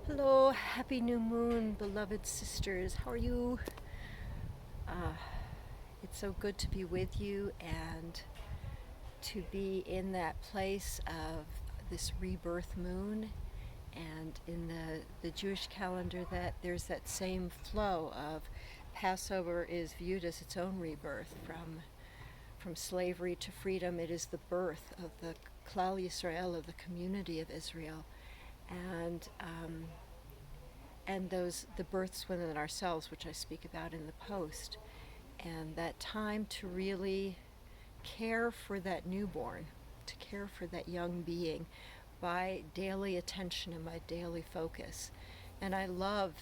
Hello, happy new moon, beloved sisters. How are you? Uh, it's so good to be with you and to be in that place of this rebirth moon. And in the Jewish calendar, that there's that same flow of Passover is viewed as its own rebirth from slavery to freedom. It is the birth of the Klal Yisrael, of the community of Israel, and the births within ourselves, which I speak about in the post, and that time to really care for that newborn, to care for that young being by daily attention and by daily focus. And I love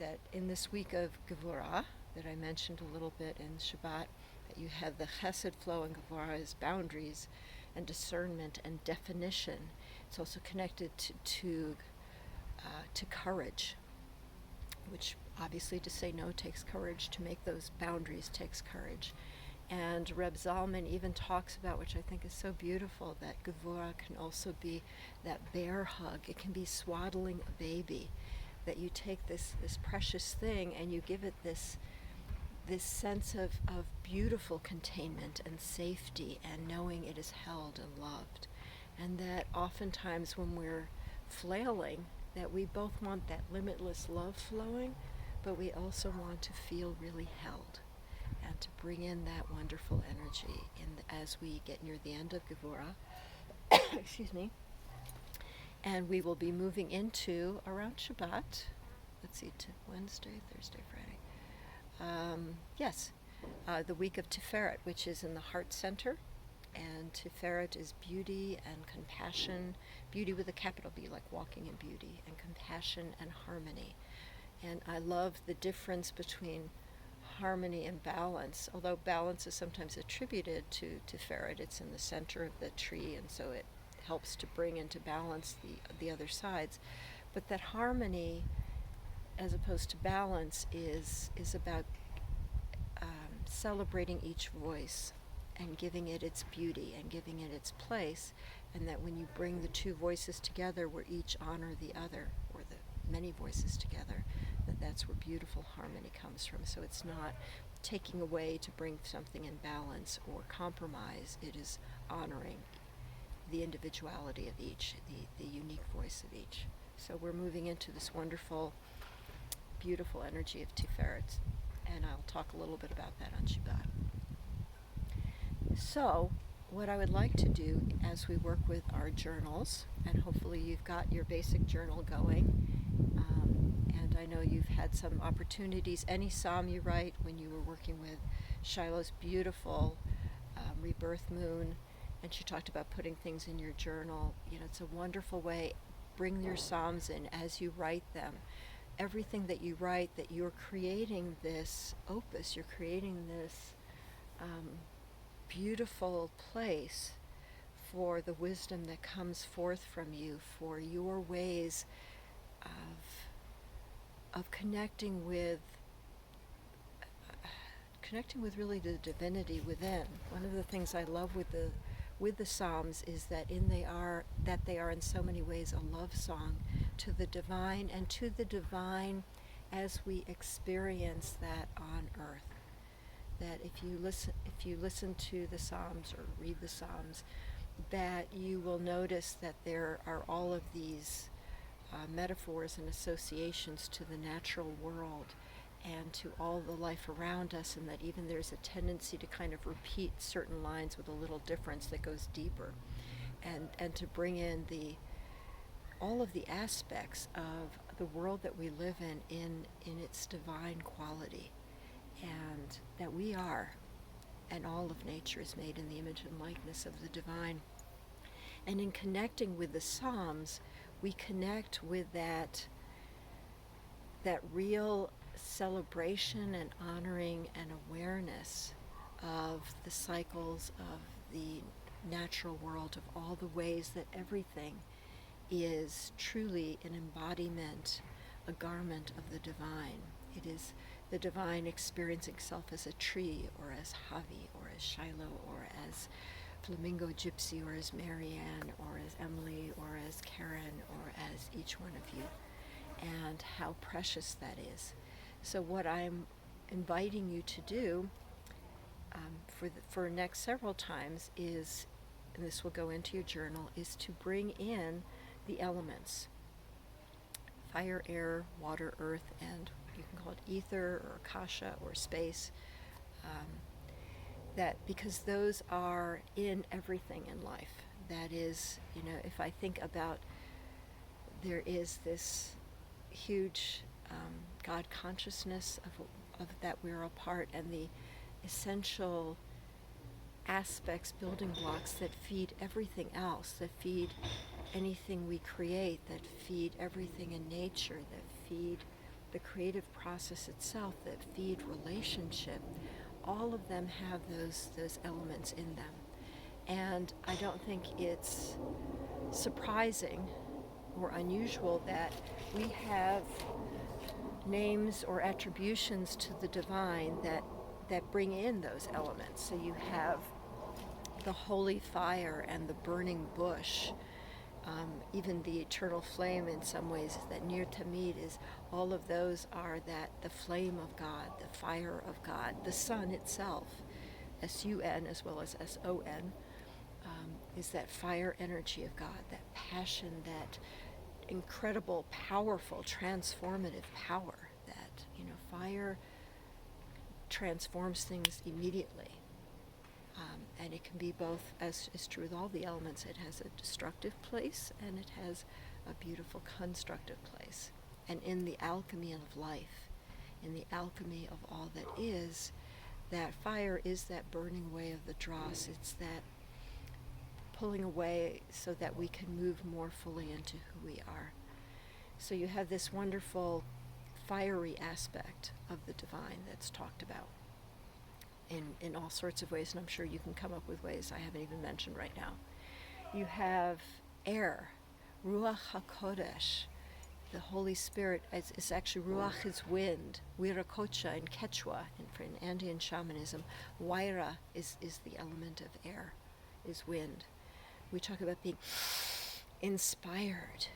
that in this week of Gevurah, that I mentioned a little bit in Shabbat, that you have the Chesed flow in Gevurah as boundaries and discernment and definition. It's also connected to courage, which obviously to say no takes courage, to make those boundaries takes courage. And Reb Zalman even talks about, which I think is so beautiful, that Gevurah can also be that bear hug. It can be swaddling a baby, that you take this precious thing and you give it this sense of beautiful containment and safety and knowing it is held and loved. And that oftentimes when we're flailing, that we both want that limitless love flowing, but we also want to feel really held and to bring in that wonderful energy as we get near the end of Gevurah. Excuse me. And we will be moving into around Shabbat. Let's see, Wednesday, Thursday, Friday. Yes, the week of Tiferet, which is in the heart center. And Tiferet is beauty and compassion, beauty with a capital B, like walking in beauty, and compassion and harmony. And I love the difference between harmony and balance, although balance is sometimes attributed to Tiferet. It's in the center of the tree, and so it helps to bring into balance the other sides. But that harmony, as opposed to balance, is about celebrating each voice and giving it its beauty and giving it its place, and that when you bring the two voices together where each honor the other, or the many voices together, that's where beautiful harmony comes from. So it's not taking away to bring something in balance or compromise. It is honoring the individuality of each, the unique voice of each. So we're moving into this wonderful, beautiful energy of Tiferet, and I'll talk a little bit about that on Shabbat. So, what I would like to do as we work with our journals, and hopefully you've got your basic journal going, and I know you've had some opportunities. Any psalm you write when you were working with Shiloh's beautiful rebirth moon, and she talked about putting things in your journal. You know, it's a wonderful way. Bring your psalms in as you write them. Everything that you write, that you're creating this opus, you're creating this beautiful place for the wisdom that comes forth from you, for your ways of connecting with really the divinity within. One of the things I love with the Psalms is that they are in so many ways a love song to the divine, and to the divine as we experience that on earth. That if you listen to the Psalms or read the Psalms, that you will notice that there are all of these metaphors and associations to the natural world and to all the life around us, and that even there's a tendency to kind of repeat certain lines with a little difference that goes deeper, and to bring in all of the aspects of the world that we live in its divine quality, and that we are, and all of nature is made in the image and likeness of the divine. And in connecting with the Psalms, we connect with that real celebration and honoring and awareness of the cycles of the natural world, of all the ways that everything is truly an embodiment, a garment of the divine. It is the divine experiencing itself as a tree, or as Javi, or as Shiloh, or as Flamingo Gypsy, or as Marianne, or as Emily, or as Karen, or as each one of you. and how precious that is. So what I'm inviting you to do for next several times is, and this will go into your journal, is to bring in the elements: fire, air, water, earth, and you can call it ether or akasha or space. That because those are in everything in life. That is, if I think about, there is this huge God consciousness of that we're a part, and the essential aspects, building blocks that feed everything else, that feed anything we create, that feed everything in nature, that feed the creative process itself, that feed relationship. All of them have those elements in them. And I don't think it's surprising or unusual that we have names or attributions to the divine that bring in those elements. So you have the holy fire and the burning bush, even the eternal flame in some ways, that Nir Tamid is, all of those are that the flame of God, the fire of God, the sun itself, S-U-N as well as S-O-N, is that fire energy of God, that passion, that incredible, powerful, transformative power that, fire transforms things immediately. And it can be both, as is true with all the elements, it has a destructive place and it has a beautiful constructive place. And in the alchemy of life, in the alchemy of all that is, that fire is that burning away of the dross. It's that pulling away so that we can move more fully into who we are. So you have this wonderful fiery aspect of the divine that's talked about in all sorts of ways, and I'm sure you can come up with ways I haven't even mentioned right now. You have air, Ruach HaKodesh, the Holy Spirit. It's actually, Ruach is wind, Wiracocha in Quechua, in Andean shamanism. Huayra is the element of air, is wind. We talk about being inspired.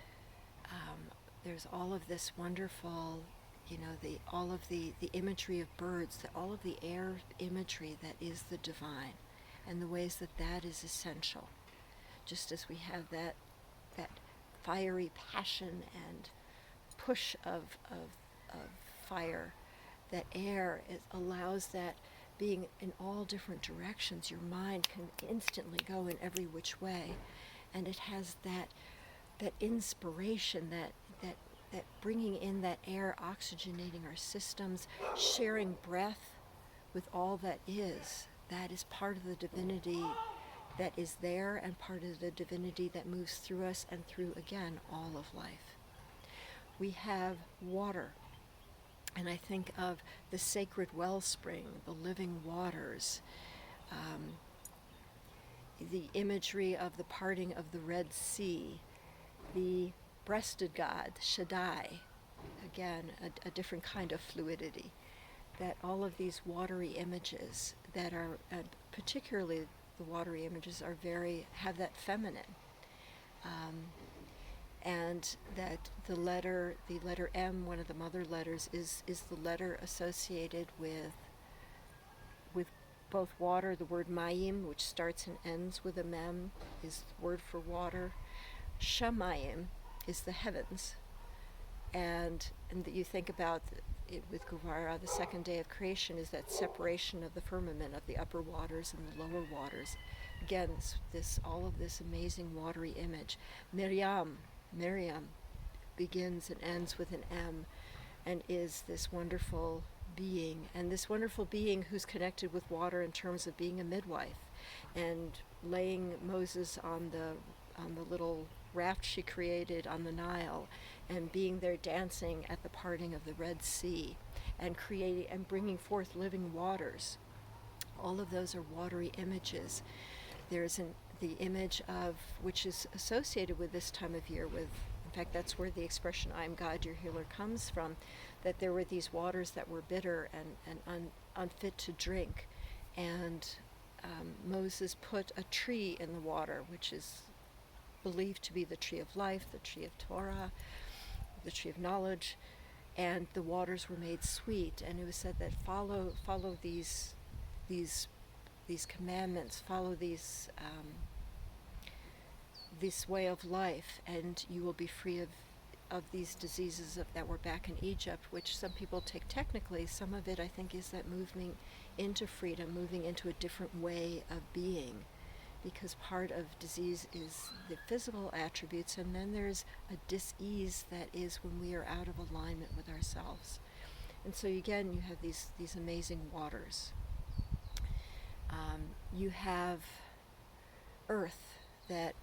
There's all of this wonderful, all of the imagery of birds, all of the air imagery that is the divine, and the ways that is essential. Just as we have that fiery passion and push of fire, that air allows that being in all different directions. Your mind can instantly go in every which way, and it has that inspiration, that bringing in that air, oxygenating our systems, sharing breath with all that is. That is part of the divinity that is there, and part of the divinity that moves through us and through, again, all of life. We have water, and I think of the sacred wellspring, the living waters, the imagery of the parting of the Red Sea, the breasted God, Shaddai, again, a different kind of fluidity, that all of these watery images that are, particularly the watery images, have that feminine, and that the letter M, one of the mother letters, is the letter associated with both water. The word Mayim, which starts and ends with a mem, is the word for water. Shamayim is the heavens, and you think about it with Guvara, the second day of creation is that separation of the firmament, of the upper waters and the lower waters. Again, all of this amazing watery image. Miriam begins and ends with an M, and is this wonderful being, and this wonderful being who's connected with water in terms of being a midwife, and laying Moses on the little raft she created on the Nile, and being there dancing at the parting of the Red Sea, and creating and bringing forth living waters. All of those are watery images. There's the image of, which is associated with this time of year, in fact, that's where the expression "I am God, your healer" comes from, that there were these waters that were bitter and unfit to drink, and Moses put a tree in the water, which is believed to be the tree of life, the tree of Torah, the tree of knowledge, and the waters were made sweet. And it was said that follow these commandments, follow this way of life, and you will be free of these diseases that were back in Egypt, which some people take technically. Some of it, I think, is that moving into freedom, moving into a different way of being, because part of disease is the physical attributes, and then there's a dis-ease that is when we are out of alignment with ourselves. And so again, you have these amazing waters. You have earth, that,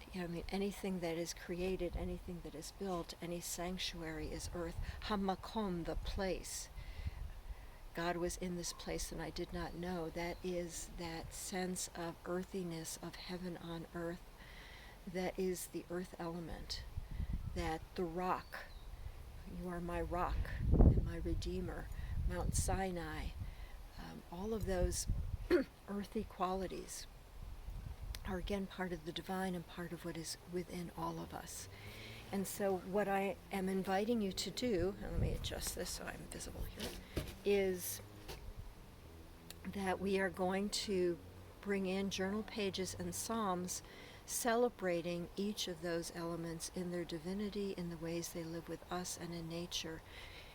anything that is created, anything that is built, any sanctuary is earth. Hamakom, the place. God was in this place and I did not know. That is that sense of earthiness, of heaven on earth. That is the earth element. That the rock, you are my rock and my redeemer. Mount Sinai, all of those earthy qualities are again part of the divine and part of what is within all of us. And so what I am inviting you to do, and let me adjust this so I'm visible here, is that we are going to bring in journal pages and psalms celebrating each of those elements in their divinity, in the ways they live with us and in nature,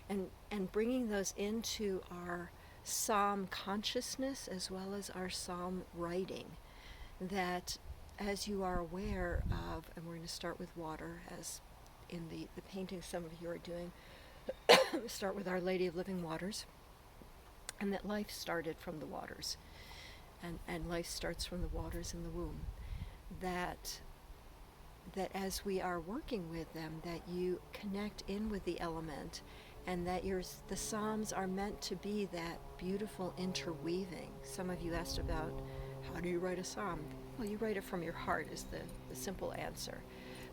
and bringing those into our psalm consciousness as well as our psalm writing. That, as you are aware of, and we're going to start with water, as in the painting some of you are doing, start with Our Lady of Living Waters, and that life started from the waters, and life starts from the waters in the womb. That as we are working with them, that you connect in with the element, and that the Psalms are meant to be that beautiful interweaving. Some of you asked about, how do you write a psalm? Well, you write it from your heart is the simple answer.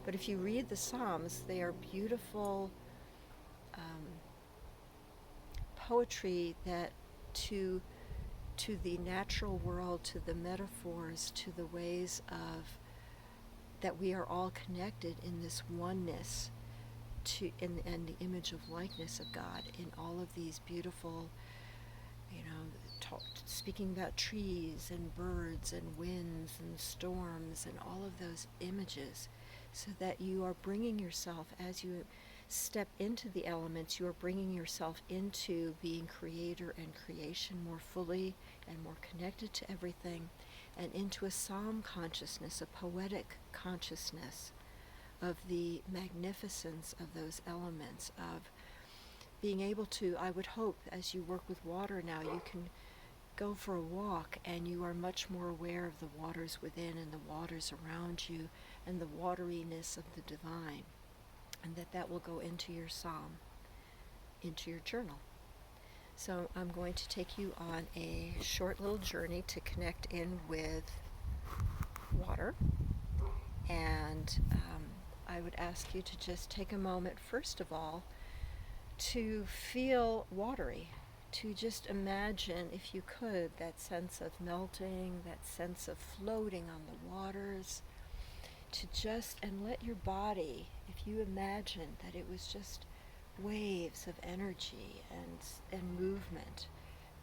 But if you read the Psalms, they are beautiful poetry that to the natural world, to the metaphors, to the ways of that we are all connected in this oneness and the image of likeness of God in all of these beautiful, speaking about trees and birds and winds and storms and all of those images, so that you are bringing yourself, as you step into the elements, you are bringing yourself into being creator and creation more fully and more connected to everything, and into a psalm consciousness, a poetic consciousness of the magnificence of those elements, of being able to, I would hope, as you work with water now, you can go for a walk and you are much more aware of the waters within and the waters around you and the wateriness of the divine, and that will go into your psalm, into your journal. So I'm going to take you on a short little journey to connect in with water, and I would ask you to just take a moment, first of all, to feel watery, to just imagine, if you could, that sense of melting, that sense of floating on the waters, to just, and let your body, if you imagine that it was just waves of energy and movement,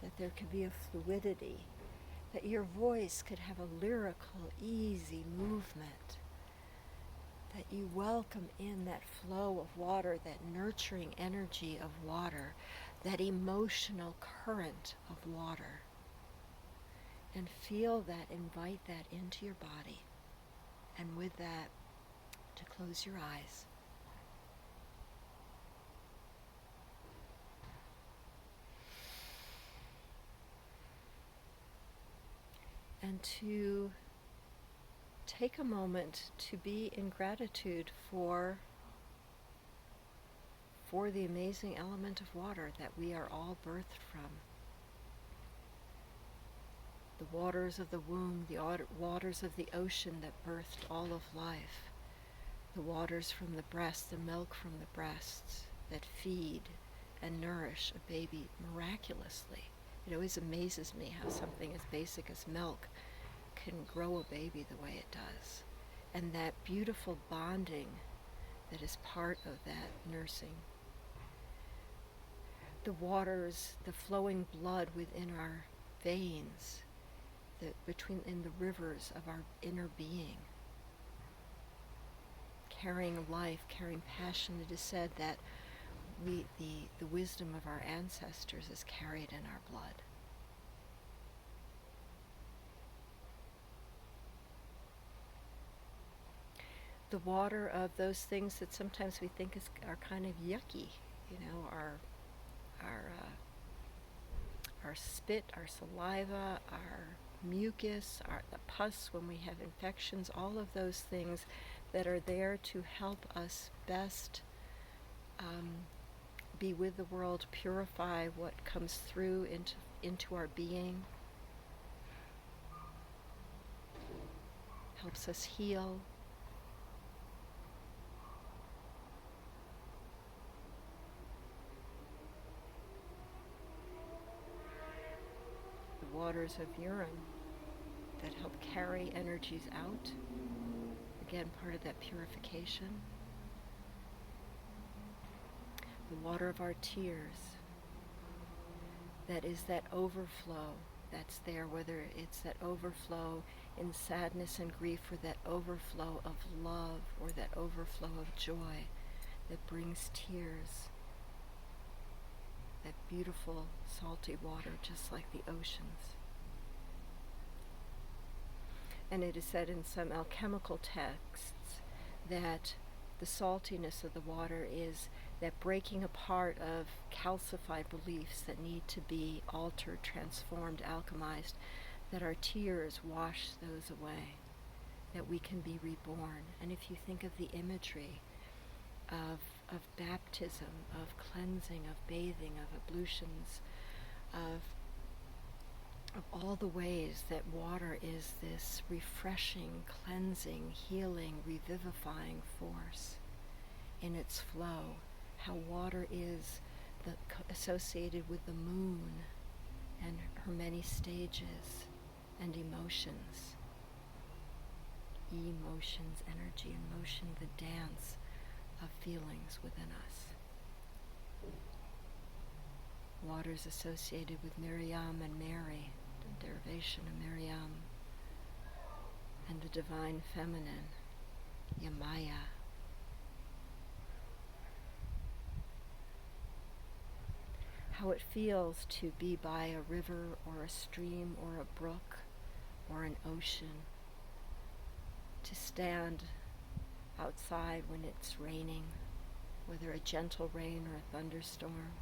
that there could be a fluidity, that your voice could have a lyrical, easy movement, that you welcome in that flow of water, that nurturing energy of water, that emotional current of water, and feel that, invite that into your body, and with that, to close your eyes. And to take a moment to be in gratitude for the amazing element of water that we are all birthed from. The waters of the womb, the waters of the ocean that birthed all of life, the waters from the breast, the milk from the breasts that feed and nourish a baby miraculously. It always amazes me how something as basic as milk can grow a baby the way it does. And that beautiful bonding that is part of that nursing the waters, the flowing blood within our veins, in the rivers of our inner being, carrying life, carrying passion. It is said that the wisdom of our ancestors is carried in our blood. The water of those things that sometimes we think are kind of yucky, our spit, our saliva, our mucus, the pus when we have infections, all of those things that are there to help us best be with the world, purify what comes through into our being, helps us heal. The waters of urine that help carry energies out, again, part of that purification. The water of our tears, that is that overflow that's there, whether it's that overflow in sadness and grief, or that overflow of love, or that overflow of joy that brings tears. That beautiful salty water, just like the oceans. And it is said in some alchemical texts that the saltiness of the water is that breaking apart of calcified beliefs that need to be altered, transformed, alchemized, that our tears wash those away, that we can be reborn. And if you think of the imagery of baptism, of cleansing, of bathing, of ablutions, of all the ways that water is this refreshing, cleansing, healing, revivifying force in its flow, how water is associated with the moon and her many stages and emotions. Emotions, energy, and motion, the dance of feelings within us. Water is associated with Miriam and Mary, the derivation of Miriam, and the divine feminine, Yamaya. How it feels to be by a river or a stream or a brook or an ocean, to stand outside when it's raining, whether a gentle rain or a thunderstorm,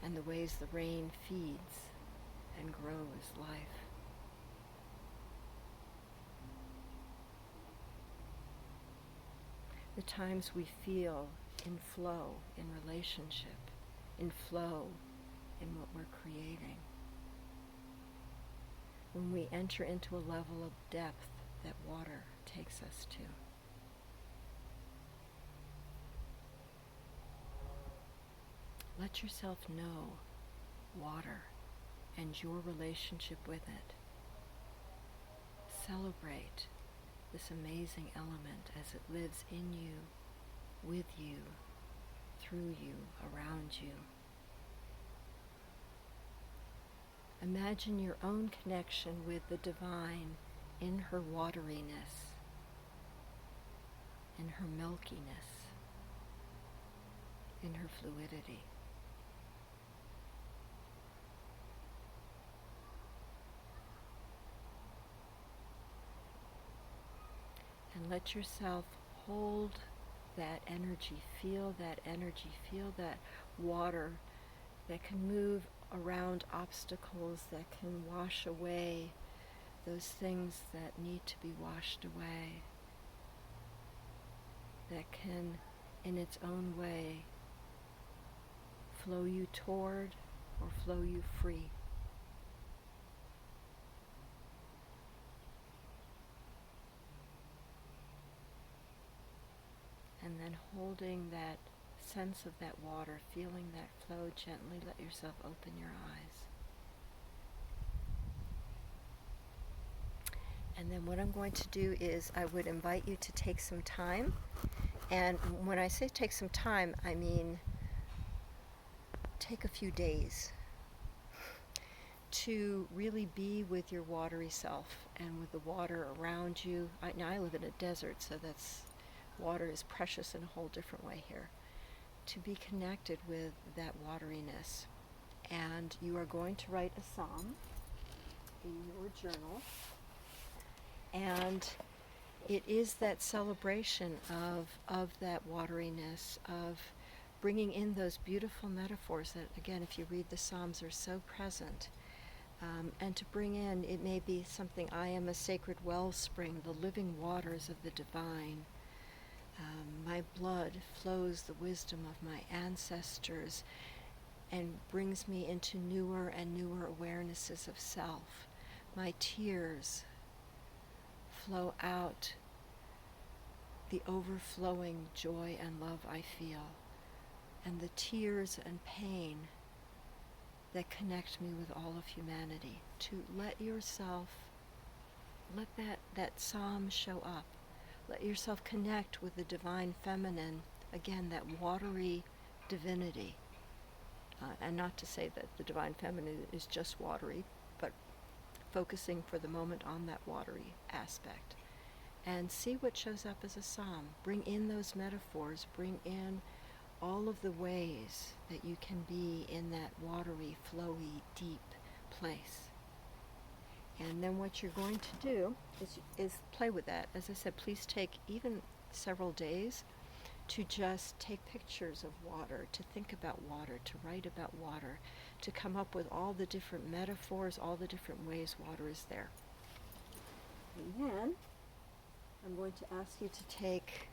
and the ways the rain feeds and grows life. The times we feel in flow in relationship, in flow in what we're creating. When we enter into a level of depth that water takes us to. Let yourself know water and your relationship with it. Celebrate this amazing element as it lives in you, with you, through you, around you. Imagine your own connection with the divine in her wateriness, in her milkiness, in her fluidity. And let yourself hold that energy, feel that energy, feel that water that can move around obstacles, that can wash away those things that need to be washed away, that can, in its own way, flow you toward or flow you free. And then holding that sense of that water, feeling that flow, gently let yourself open your eyes. And then what I'm going to do is I would invite you to take some time. And when I say take some time, I mean take a few days to really be with your watery self and with the water around you. Now I live in a desert, so water is precious in a whole different way here. To be connected with that wateriness. And you are going to write a psalm in your journal. And it is that celebration of that wateriness, of bringing in those beautiful metaphors that, again, if you read the Psalms, are so present. And to bring in, it may be something, I am a sacred wellspring, the living waters of the divine. My blood flows the wisdom of my ancestors and brings me into newer and newer awarenesses of self. My tears flow out the overflowing joy and love I feel, and the tears and pain that connect me with all of humanity. To let that psalm show up. Let yourself connect with the divine feminine, again, that watery divinity. And not to say that the divine feminine is just watery, but focusing for the moment on that watery aspect. And see what shows up as a psalm. Bring in those metaphors, bring in all of the ways that you can be in that watery, flowy, deep place. And then what you're going to do is play with that. As I said, please take even several days to just take pictures of water, to think about water, to write about water, to come up with all the different metaphors, all the different ways water is there. And then I'm going to ask you to take,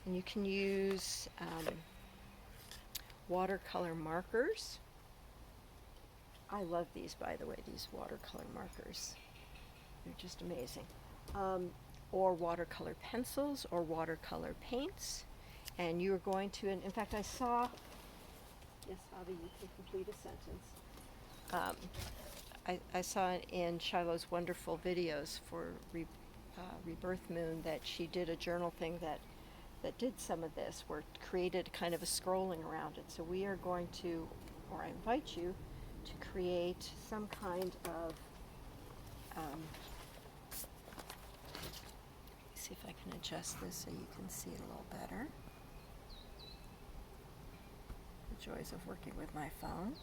and you can use watercolor markers. I love these, by the way, these watercolor markers. They're just amazing. Or watercolor pencils or watercolor paints. And you're going to, in fact, I saw, yes, Avi, you can complete a sentence. I saw in Shiloh's wonderful videos for Rebirth Moon that she did a journal thing that did some of this, where it created kind of a scrolling around it. So we are going to, or I invite you, to create some kind of, see if I can adjust this so you can see it a little better. The joys of working with my phone.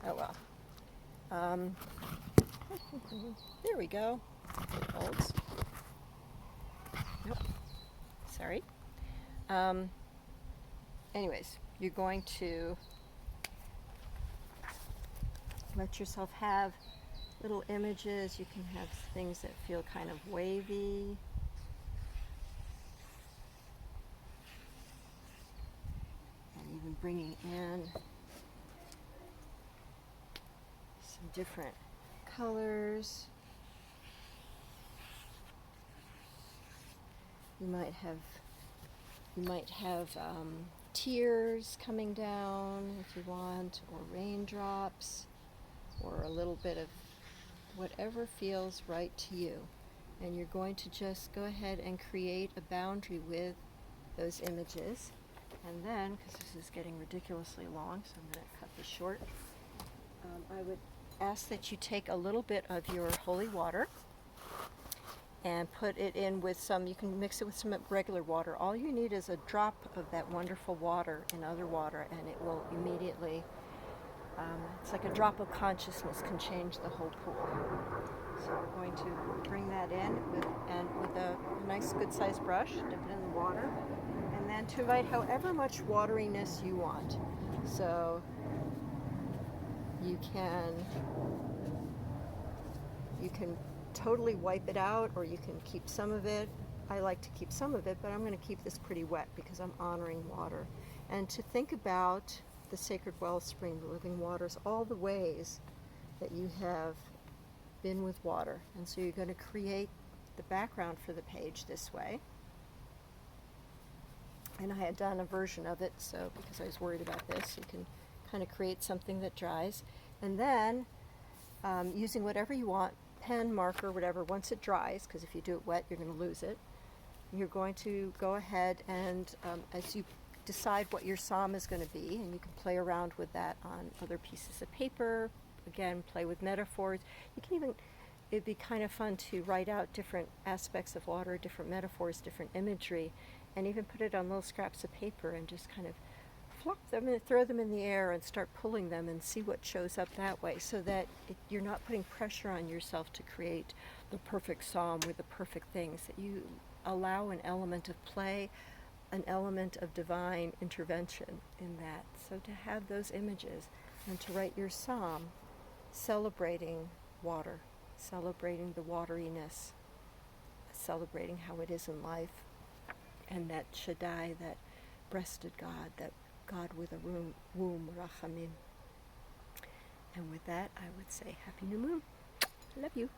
Oh well. There we go. It holds. Nope. Sorry. Anyways, you're going to let yourself have little images. You can have things that feel kind of wavy. And even bringing in some different colors. You might have tears coming down if you want, or raindrops, or a little bit of whatever feels right to you. And you're going to just go ahead and create a boundary with those images. And then, because this is getting ridiculously long, so I'm going to cut this short, I would ask that you take a little bit of your holy water and put it in with some, you can mix it with some regular water. All you need is a drop of that wonderful water in other water, and it will immediately, it's like a drop of consciousness can change the whole pool. So we're going to bring that in with a nice good sized brush, dip it in the water, and then to invite however much wateriness you want. So you can totally wipe it out, or you can keep some of it. I like to keep some of it, but I'm going to keep this pretty wet because I'm honoring water. And to think about the sacred wellspring, the living waters, all the ways that you have been with water. And so you're going to create the background for the page this way. And I had done a version of it, so because I was worried about this, you can kind of create something that dries. And then using whatever you want, pen, marker, whatever, once it dries, because if you do it wet, you're going to lose it. you're going to go ahead and as you decide what your psalm is going to be, and you can play around with that on other pieces of paper, again, play with metaphors. You can even, it'd be kind of fun to write out different aspects of water, different metaphors, different imagery, and even put it on little scraps of paper and just kind of flop them and throw them in the air and start pulling them and see what shows up that way, so that you're not putting pressure on yourself to create the perfect psalm with the perfect things, that you allow an element of play, an element of divine intervention in that. So to have those images and to write your psalm celebrating water, celebrating the wateriness, celebrating how it is in life, and that Shaddai, that breasted God, that God with a womb, Rachamim. And with that, I would say Happy New Moon. I love you.